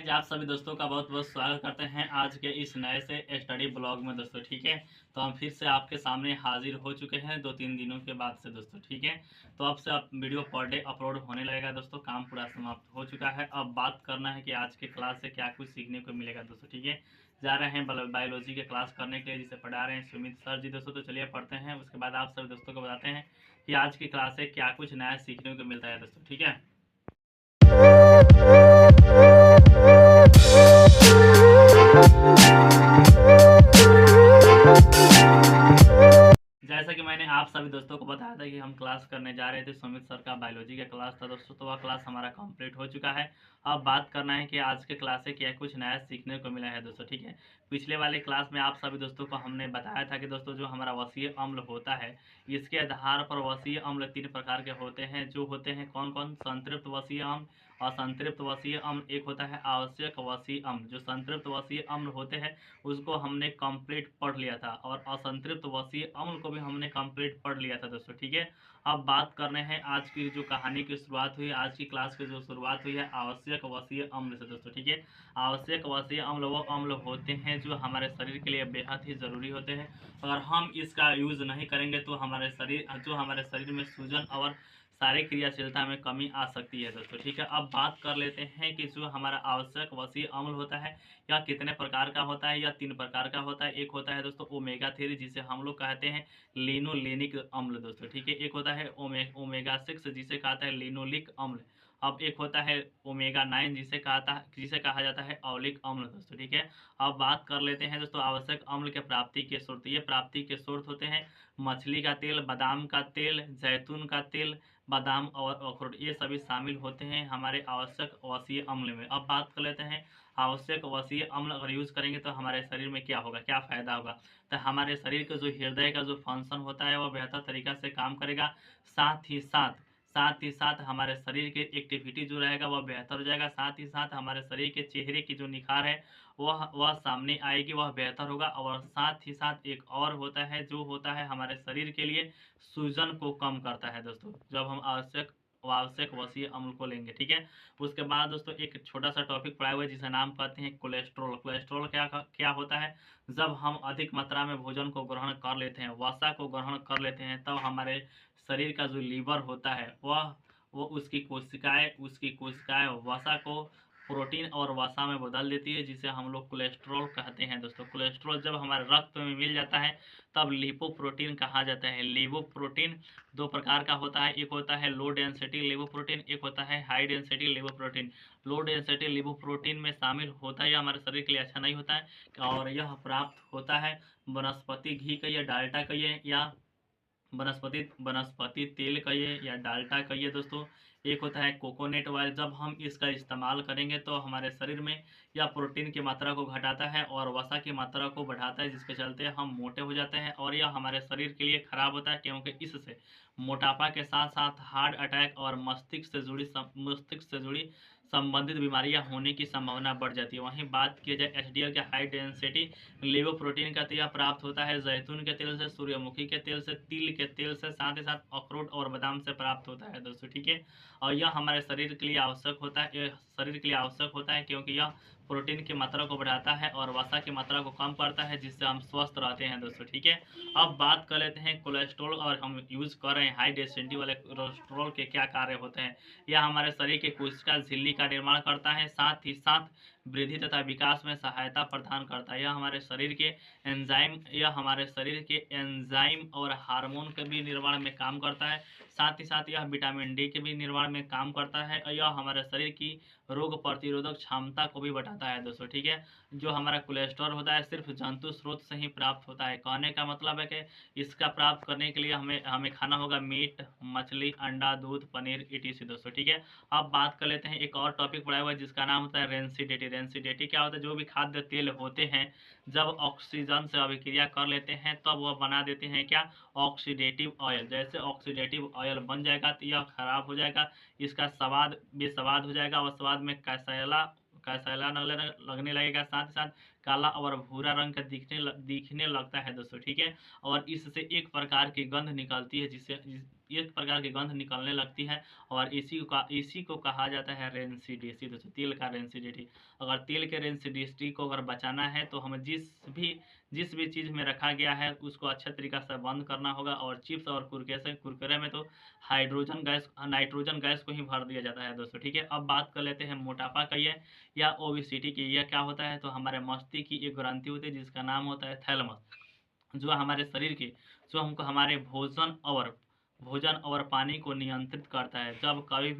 आज आप सभी दोस्तों का बहुत बहुत स्वागत करते हैं आज के इस नए से स्टडी ब्लॉग में दोस्तों। ठीक है, तो हम फिर से आपके सामने हाजिर हो चुके हैं 2-3 दिनों के बाद से दोस्तों। ठीक है, तो अब से अब वीडियो पर डे अपलोड होने लगेगा दोस्तों। काम पूरा समाप्त हो चुका है। अब बात करना है कि आज के क्लास से क्या कुछ सीखने को मिलेगा दोस्तों। ठीक है, जा रहे हैं बायोलॉजी के क्लास करने के लिए, जिसे पढ़ा रहे हैं सुमित सर जी दोस्तों। तो चलिए पढ़ते हैं, उसके बाद आप सभी दोस्तों को बताते हैं कि आज की क्लास से क्या कुछ नया सीखने को मिलता है दोस्तों। ठीक है, जैसा कि मैंने आप सभी दोस्तों को बताया था कि हम क्लास करने जा रहे थे, सुमित सर का बायोलॉजी का क्लास था दोस्तों। तो वह क्लास हमारा कंप्लीट हो चुका है। अब बात करना है कि आज के क्लास से क्या कुछ नया सीखने को मिला है दोस्तों। ठीक है, पिछले वाले क्लास में आप सभी दोस्तों को हमने बताया था कि दोस्तों जो हमारा वसीय अम्ल होता है, इसके आधार पर वसीय अम्ल 3 प्रकार के होते हैं। जो होते हैं कौन कौन? संतृप्त वसीय अम्ल, असंतृप्त वसीय अम्ल, एक होता है आवश्यक वसीय अम्ल। जो संतृप्त वसीय अम्ल होते हैं उसको हमने कंप्लीट पढ़ लिया था, और असंतृप्त वसीय अम्ल को भी हमने कंप्लीट पढ़ लिया था दोस्तों। ठीक है, अब बात करने हैं आज की जो कहानी की शुरुआत हुई, आज की क्लास की जो शुरुआत हुई है आवश्यक वसीय अम्ल से दोस्तों। ठीक है, आवश्यक वसीय अम्ल वो अम्ल होते हैं जो हमारे शरीर के लिए बेहद ही ज़रूरी होते हैं। अगर हम इसका यूज़ नहीं करेंगे तो हमारे शरीर में सूजन और शारीरिक क्रियाशीलता में कमी आ सकती है दोस्तों। ठीक है, अब बात कर लेते हैं कि जो हमारा आवश्यक वसीय अम्ल होता है यह कितने प्रकार का होता है। यह 3 प्रकार का होता है। एक होता है दोस्तों ओमेगा 3, जिसे हम लोग कहते हैं लिनोलेनिक अम्ल दोस्तों। ठीक है, एक होता है ओमेगा 6, जिसे कहता है लिनोलिक अम्ल। अब एक होता है ओमेगा 9, जिसे कहा जाता है ऑलिक अम्ल दोस्तों। ठीक है, अब बात कर लेते हैं दोस्तों आवश्यक अम्ल के प्राप्ति के स्रोत। ये प्राप्ति के स्रोत होते हैं मछली का तेल, बादाम का तेल, जैतून का तेल, बादाम और अखरोट, ये सभी शामिल होते हैं हमारे आवश्यक वसीय अम्ल में। अब बात कर लेते हैं आवश्यक वसीय अम्ल अगर यूज़ करेंगे तो हमारे शरीर में क्या होगा, क्या फ़ायदा होगा। तो हमारे शरीर का जो हृदय का जो फंक्शन होता है वह बेहतर तरीक़ा से काम करेगा। साथ ही साथ हमारे शरीर की एक्टिविटी जो रहेगा वह बेहतर हो जाएगा। साथ ही साथ हमारे शरीर के चेहरे की जो निखार है वह सामने आएगी, वह बेहतर होगा। और साथ ही साथ एक और होता है जो होता है हमारे शरीर के लिए सूजन को कम करता है दोस्तों, जब हम आवश्यक वसीय अम्ल को लेंगे। ठीक है, उसके बाद दोस्तों एक छोटा सा टॉपिक पढ़ाया हुआ है जिसका नाम कहते हैं कोलेस्ट्रॉल। कोलेस्ट्रॉल क्या होता है? जब हम अधिक मात्रा में भोजन को ग्रहण कर लेते हैं, वसा को ग्रहण कर लेते हैं, तब हमारे शरीर का जो लीवर होता है वो उसकी कोशिकाएं वसा को प्रोटीन और वसा में बदल देती है, जिसे हम लोग कोलेस्ट्रॉल कहते हैं दोस्तों। कोलेस्ट्रॉल जब हमारे रक्त में मिल जाता है तब लिपोप्रोटीन कहा जाता है। लिपोप्रोटीन 2 प्रकार का होता है, एक होता है लो डेंसिटी लिपोप्रोटीन, एक होता है high density lipoprotein. Low density lipoprotein में शामिल होता है, यह हमारे शरीर के लिए अच्छा नहीं होता है, और यह प्राप्त होता है वनस्पति घी कहिए, डाल्टा कहिए, या वनस्पति तेल कहिए, या डाल्टा कहिए दोस्तों। एक होता है कोकोनट ऑयल। जब हम इसका इस्तेमाल करेंगे तो हमारे शरीर में यह प्रोटीन की मात्रा को घटाता है और वसा की मात्रा को बढ़ाता है, जिसके चलते हम मोटे हो जाते हैं, और यह हमारे शरीर के लिए खराब होता है, क्योंकि इससे मोटापा के साथ साथ हार्ट अटैक और मस्तिष्क से जुड़ी संबंधित बीमारियां होने की संभावना बढ़ जाती है। वहीं बात की जाए एचडीएल के हाई डेंसिटी लिपोप्रोटीन का, तो यह प्राप्त होता है जैतून के तेल से, सूर्यमुखी के तेल से, तिल के तेल से, साथ ही साथ अखरोट और बादाम से प्राप्त होता है दोस्तों। ठीक है, और यह हमारे शरीर के लिए आवश्यक होता है, क्योंकि यह प्रोटीन की मात्रा को बढ़ाता है और वसा की मात्रा को कम करता है, जिससे हम स्वस्थ रहते हैं दोस्तों। ठीक है, अब बात कर लेते हैं कोलेस्ट्रॉल, और हम यूज़ कर रहे हैं हाई डेंसिटी वाले कोलेस्ट्रॉल के क्या कार्य होते हैं। यह हमारे शरीर के कोशिका झिल्ली का निर्माण करता है, साथ ही साथ वृद्धि तथा विकास में सहायता प्रदान करता है। यह हमारे शरीर के एंजाइम और हार्मोन के भी निर्माण में काम करता है। साथ ही साथ यह विटामिन डी के भी निर्माण में काम करता है, और यह हमारे शरीर की रोग प्रतिरोधक क्षमता को भी बढ़ाता है दोस्तों। ठीक है, जो हमारा कोलेस्ट्रॉल होता है सिर्फ जंतु स्रोत से ही प्राप्त होता है। कहने का मतलब है कि इसका प्राप्त करने के लिए हमें खाना होगा मीट, मछली, अंडा, दूध, पनीर, ईटीसी दोस्तों। ठीक है, अब बात कर लेते हैं एक और टॉपिक पढ़ा हुआ है जिसका नाम होता है रेंसिडिटी। रेंसिडिटी क्या होता है? जो भी खाद्य तेल होते हैं जब ऑक्सीजन से अभिक्रिया कर लेते हैं तब वह बना देते हैं क्या? Oxidative oil. जैसे ऑक्सीडेटिव ऑयल बन जाएगा तो यह खराब हो जाएगा, इसका स्वाद बेस्वाद हो जाएगा, और स्वाद में कैसैला लगने लगेगा, साथ ही साथ काला और भूरा रंग का दिखने लगता है दोस्तों। ठीक है, और इससे एक प्रकार की गंध निकलती है, एक प्रकार की गंध निकलने लगती है और इसी को कहा जाता है रेंसिडिटी दोस्तों, तेल का रेंसिडिटी। अगर तेल के रेंसिडिटी को अगर बचाना है तो हमें जिस भी चीज़ में रखा गया है उसको अच्छे तरीक़े से बंद करना होगा। और चिप्स और कुरकुरे में तो नाइट्रोजन गैस को ही भर दिया जाता है दोस्तों, ठीक है। अब बात कर लेते हैं मोटापा का ये या ओबेसिटी की। यह क्या होता है, तो हमारे मस्तिष्क की एक ग्रंथि होती है जिसका नाम होता है थैलेमस, जो हमारे शरीर की जो हमको हमारे भोजन और पानी को नियंत्रित करता है। जब कभी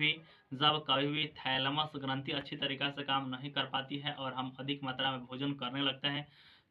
भी थैलेमस ग्रंथि अच्छी तरीक़े से काम नहीं कर पाती है और हम अधिक मात्रा में भोजन करने लगते हैं,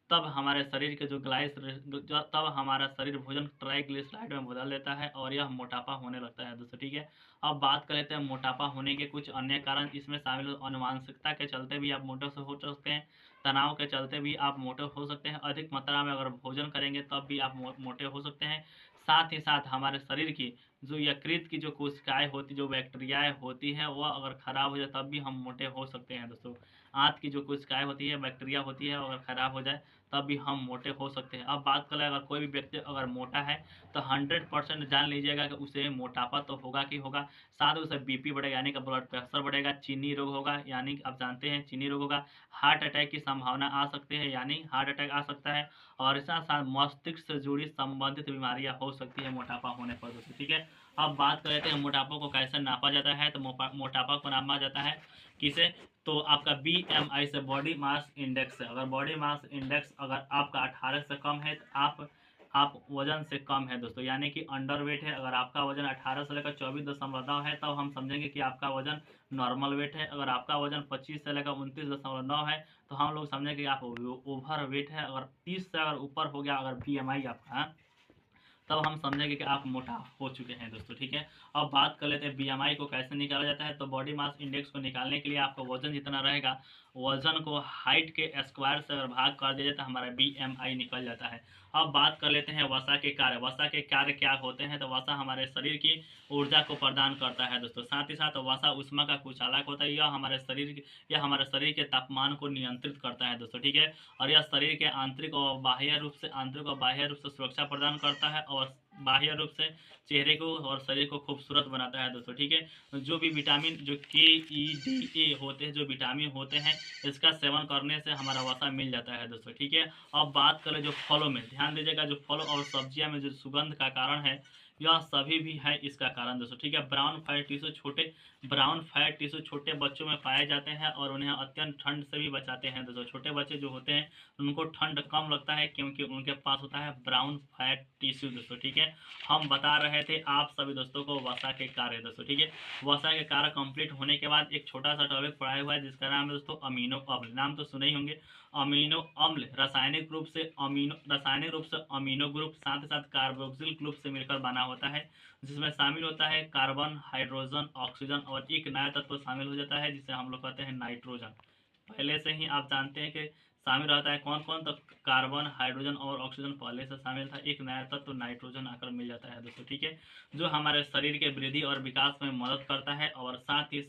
तब हमारे शरीर के तब हमारा शरीर भोजन ट्राइग्लिसराइड में बदल देता है और यह मोटापा होने लगता है दोस्तों, ठीक है। अब बात कर लेते हैं मोटापा होने के कुछ अन्य कारण। इसमें शामिल अनुवांशिकता के चलते भी आप मोटे हो सकते हैं, तनाव के चलते भी आप मोटे हो सकते हैं, अधिक मात्रा में अगर भोजन करेंगे तब भी आप मोटे हो सकते हैं। साथ ही साथ हमारे शरीर की जो यकृत की जो कोशिकाएं होती, जो बैक्टीरियाएं होती हैं, वह अगर ख़राब हो जाए तब भी हम मोटे हो सकते हैं दोस्तों। आँत की जो कोशिकाएं होती है, बैक्टीरिया होती है, अगर ख़राब हो जाए तब भी हम मोटे हो सकते हैं। अब बात करें अगर कोई भी व्यक्ति अगर मोटा है तो 100% जान लीजिएगा कि उसे मोटापा तो होगा ही होगा, साथ ही उसे बीपी बढ़ेगा यानी कि ब्लड प्रेशर बढ़ेगा, चीनी रोग होगा यानी कि आप जानते हैं चीनी रोग होगा, हार्ट अटैक की संभावना आ सकती है यानी हार्ट अटैक आ सकता है, और साथ साथ मस्तिष्क से जुड़ी संबंधित बीमारियां हो सकती है मोटापा होने पर दोस्तों, ठीक है। अब बात कर लेते हैं मोटापा को कैसे नापा जाता है। तो मोटापा को नापा जाता है किसे, तो आपका BMI से, बॉडी मास इंडेक्स से। अगर बॉडी मास इंडेक्स अगर आपका 18 से कम है तो आप वजन से कम है दोस्तों, यानी कि अंडर वेट है। अगर आपका वजन 18 से लेकर 24.9 है तब हम समझेंगे कि आपका वजन नॉर्मल वेट है। अगर आपका वजन 25 से लेकर 29.9 है तो हम लोग समझेंगे कि आप ओवर वेट है। अगर 30 से अगर ऊपर हो गया अगर BMI आपका, तब हम समझेंगे कि आप मोटा हो चुके हैं दोस्तों, ठीक है। अब बात कर लेते हैं BMI को कैसे निकाला जाता है। तो बॉडी मास इंडेक्स को निकालने के लिए आपका वजन जितना रहेगा, वजन को हाइट के स्क्वायर से अगर भाग कर दिया जाता है, हमारा BMI निकल जाता है। अब बात कर लेते हैं वसा के कार्य। वसा के कार्य क्या होते हैं, तो वसा हमारे शरीर की ऊर्जा को प्रदान करता है दोस्तों। साथ ही साथ वसा ऊष्मा का कुचालक होता है, यह हमारे शरीर के तापमान को नियंत्रित करता है दोस्तों, ठीक है। और यह शरीर के आंतरिक और बाह्य रूप से सुरक्षा प्रदान करता है और बाह्य रूप से चेहरे को और शरीर को खूबसूरत बनाता है दोस्तों, ठीक है। जो भी विटामिन जो KEDA होते हैं, जो विटामिन होते हैं, इसका सेवन करने से हमारा वसा मिल जाता है दोस्तों, ठीक है। अब बात करें जो फलों में, ध्यान दीजिएगा, जो फल और सब्जियां में जो सुगंध का कारण है, यह सभी भी है इसका कारण दोस्तों, ठीक है। ब्राउन फैट टिश्यू छोटे बच्चों में पाए जाते हैं और उन्हें अत्यंत ठंड से भी बचाते हैं दोस्तों। छोटे बच्चे जो होते हैं उनको ठंड कम लगता है क्योंकि उनके पास होता है ब्राउन फैट टिश्यू दोस्तों, ठीक है। हम बता रहे थे आप सभी दोस्तों को वसा के कार्य दोस्तों, ठीक है। वसा के कार्य कंप्लीट होने के बाद एक छोटा सा टॉपिक पढ़ाया हुआ है जिसका नाम है दोस्तों अमीनो अम्ल। नाम तो सुने ही होंगे। अमीनो अम्ल रासायनिक रूप से अमीनो ग्रुप, साथ ही साथ कार्बोक्सिल ग्रुप से मिलकर बना होता है, जिसमें शामिल होता है कार्बन, हाइड्रोजन, ऑक्सीजन और एक नया तत्व शामिल हो जाता है जिसे हम लोग कहते हैं नाइट्रोजन। पहले से ही आप जानते हैं कि शामिल रहता है कौन कौन, तो कार्बन, हाइड्रोजन और ऑक्सीजन पहले से शामिल था, एक नया तत्व नाइट्रोजन आकर मिल जाता है दोस्तों, ठीक है। जो हमारे शरीर के वृद्धि और विकास में मदद करता है और साथ ही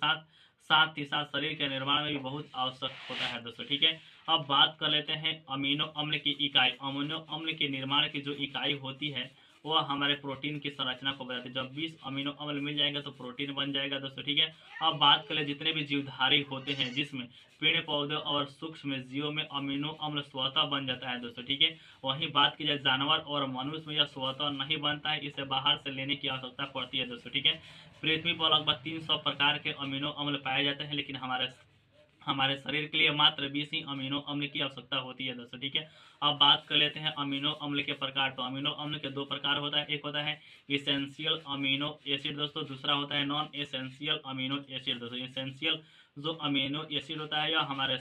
साथ शरीर के निर्माण में भी बहुत आवश्यक होता है दोस्तों, ठीक है। अब बात कर लेते हैं अमीनो अम्ल की इकाई। अमीनो अम्ल के निर्माण की जो इकाई होती है वह हमारे प्रोटीन की संरचना को बताती है। जब 20 अमीनो अम्ल मिल जाएगा तो प्रोटीन बन जाएगा दोस्तों, ठीक है। अब बात करें जितने भी जीवधारी होते हैं, जिसमें पेड़ पौधे और सूक्ष्म जीवों में अमीनो अम्ल स्वतः बन जाता है दोस्तों, ठीक है। वहीं बात की जाए जानवर और मनुष्य में यह स्वतः नहीं बनता है, इसे बाहर से लेने की आवश्यकता पड़ती है दोस्तों, ठीक है। पृथ्वी पर लगभग 300 प्रकार के अमीनो अम्ल पाए जाते हैं, लेकिन हमारे शरीर के लिए मात्र 20 ही अमीनो अम्ल की आवश्यकता होती है दोस्तों, ठीक है। अब बात कर लेते हैं अमीनो अम्ल के प्रकार। तो अमीनो अम्ल के दो प्रकार होता है, एक होता है इसेंशियल अमीनो एसिड दोस्तों, दूसरा होता है नॉन एसेंशियल अमीनो एसिड दोस्तों। इसेंशियल जो अमीनो एसिड होता है यह हमारे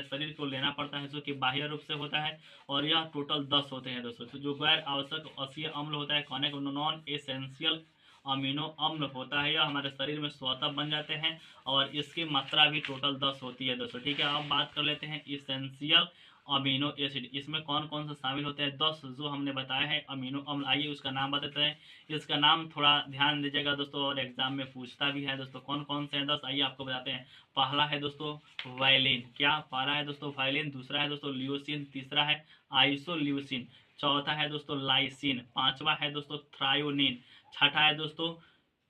शरीर को लेना पड़ता है, जो कि बाह्य रूप से होता है, और यह टोटल 10 होते हैं दोस्तों। तो जो गैर आवश्यक अक्षीय अम्ल होता है, कहने को नॉन एसेंशियल अमीनो अम्ल होता है, यह हमारे शरीर में स्वतः बन जाते हैं और इसकी मात्रा भी टोटल 10 होती है दोस्तों, ठीक है। अब बात कर लेते हैं इसेंशियल अमीनो एसिड। इसमें कौन कौन से शामिल होते हैं, 10 जो हमने बताया है अमीनो अम्ल। आइए उसका नाम बताते हैं। इसका नाम थोड़ा ध्यान दीजिएगा दोस्तों, और एग्जाम में पूछता भी है दोस्तों कौन कौन से हैं 10। आइए आपको बताते हैं। पहला है दोस्तों वायलिन, क्या पहला है दोस्तों वायलिन, दूसरा है दोस्तों ल्यूसिन, तीसरा है आइसोल्यूसिन, चौथा है दोस्तों लाइसिन, पांचवा है दोस्तों थ्रायोनिन, छठा है दोस्तों,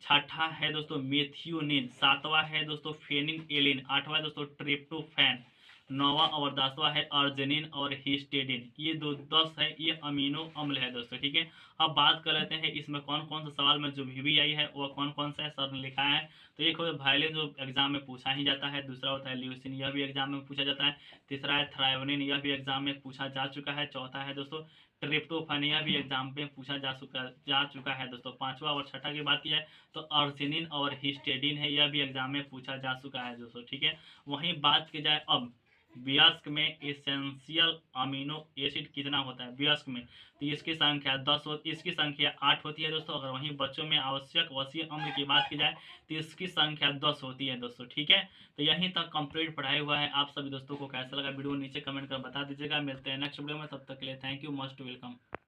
छठा है दोस्तों मेथियोनिन, सातवां है दोस्तों फेनिलएलिन, आठवां है दोस्तों ट्रिप्टोफैन, नौवां और 10वां है अर्जिनिन और हिस्टेडिन। ये दो 10 है, ये अमीनो अम्ल है दोस्तों, ठीक है। अब बात कर लेते हैं इसमें कौन कौन सा सवाल में जो भी आई है वो कौन कौन सा है, सर ने लिखा है। तो एक हो वायलिन जो एग्जाम में पूछा ही जाता है, दूसरा होता है ल्यूसिन, यह भी एग्जाम में पूछा जाता है, तीसरा है थ्रायोनिन, यह भी एग्जाम में पूछा जा चुका है, चौथा है दोस्तों ट्रिप्टोफैन, यह भी एग्जाम में पूछा जा चुका है दोस्तों। पांचवा और छठा की बात की जाए तो अर्जिनिन और हिस्टेडिन है, यह भी एग्जाम में पूछा जा चुका है दोस्तों, ठीक है। वहीं बात की जाए अब वयस्क में एसेंशियल अमीनो एसिड कितना होता है वयस्क में, तो इसकी संख्या 10 हो, इसकी संख्या 8 होती है दोस्तों। अगर वहीं बच्चों में आवश्यक वसीय अम्ल की बात की जाए तो इसकी संख्या 10 होती है दोस्तों, ठीक है। तो यहीं तक कंप्लीट पढ़ाई हुआ है। आप सभी दोस्तों को कैसा लगा वीडियो नीचे कमेंट कर बता दीजिएगा। मिलते हैं नेक्स्ट वीडियो में, तब तक के लिए थैंक यू, मोस्ट वेलकम।